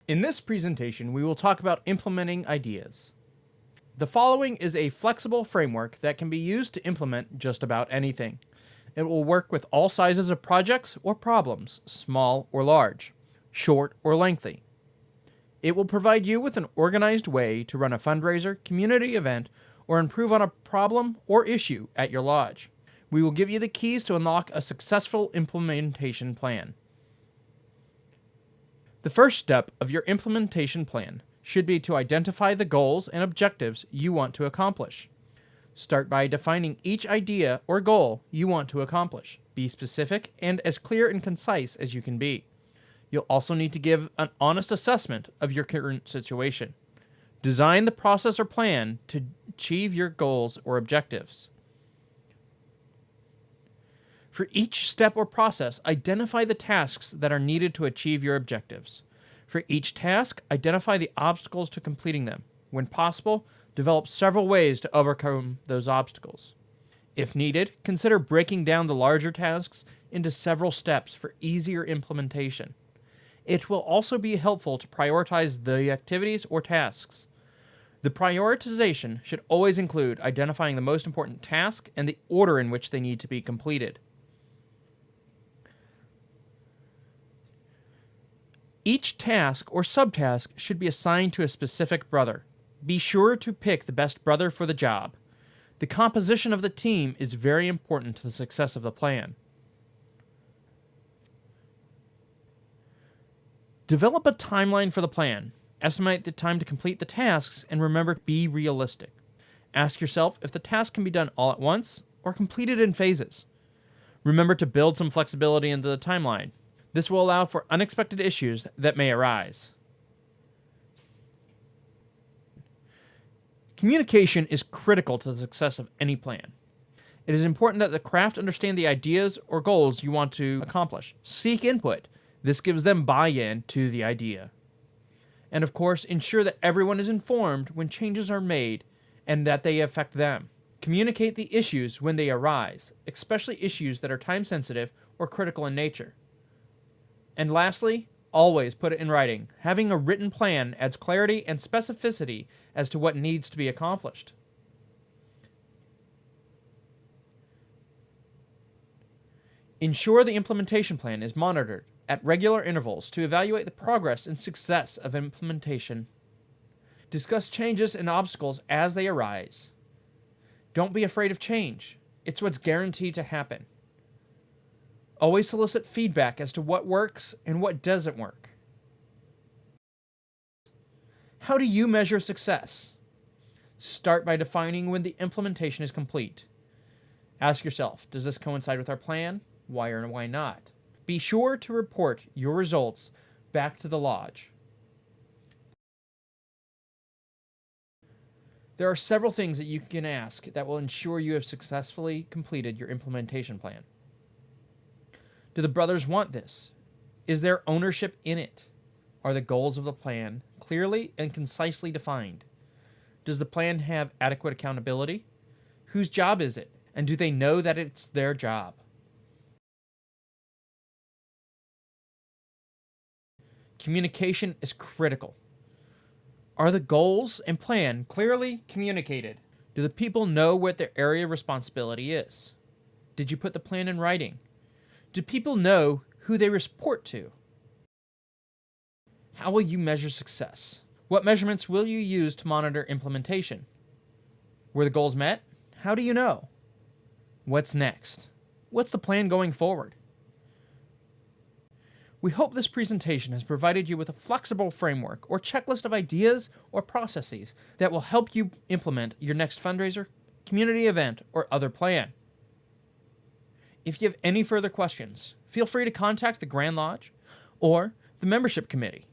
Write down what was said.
In this presentation, we will talk about implementing ideas. The following is a flexible framework that can be used to implement just about anything. It will work with all sizes of projects or problems, small or large, short or lengthy. It will provide you with an organized way to run a fundraiser, community event, or improve on a problem or issue at your lodge. We will give you the keys to unlock a successful implementation plan. The first step of your implementation plan should be to identify the goals and objectives you want to accomplish. Start by defining each idea or goal you want to accomplish. Be specific and as clear and concise as you can be. You'll also need to give an honest assessment of your current situation. Design the process or plan to achieve your goals or objectives. For each step or process, identify the tasks that are needed to achieve your objectives. For each task, identify the obstacles to completing them. When possible, develop several ways to overcome those obstacles. If needed, consider breaking down the larger tasks into several steps for easier implementation. It will also be helpful to prioritize the activities or tasks. The prioritization should always include identifying the most important task and the order in which they need to be completed. Each task or subtask should be assigned to a specific brother. Be sure to pick the best brother for the job. The composition of the team is very important to the success of the plan. Develop a timeline for the plan. Estimate the time to complete the tasks and remember to be realistic. Ask yourself if the task can be done all at once or completed in phases. Remember to build some flexibility into the timeline. This will allow for unexpected issues that may arise. Communication is critical to the success of any plan. It is important that the craft understand the ideas or goals you want to accomplish. Seek input. This gives them buy-in to the idea. And of course, ensure that everyone is informed when changes are made and that they affect them. Communicate the issues when they arise, especially issues that are time-sensitive or critical in nature. And lastly, always put it in writing. Having a written plan adds clarity and specificity as to what needs to be accomplished. Ensure the implementation plan is monitored at regular intervals to evaluate the progress and success of implementation. Discuss changes and obstacles as they arise. Don't be afraid of change. It's what's guaranteed to happen. Always solicit feedback as to what works and what doesn't work. How do you measure success? Start by defining when the implementation is complete. Ask yourself, does this coincide with our plan? Why or why not? Be sure to report your results back to the lodge. There are several things that you can ask that will ensure you have successfully completed your implementation plan. Do the brothers want this? Is there ownership in it? Are the goals of the plan clearly and concisely defined? Does the plan have adequate accountability? Whose job is it? And do they know that it's their job? Communication is critical. Are the goals and plan clearly communicated? Do the people know what their area of responsibility is? Did you put the plan in writing? Do people know who they report to? How will you measure success? What measurements will you use to monitor implementation? Were the goals met? How do you know? What's next? What's the plan going forward? We hope this presentation has provided you with a flexible framework or checklist of ideas or processes that will help you implement your next fundraiser, community event, or other plan. If you have any further questions, feel free to contact the Grand Lodge or the membership committee.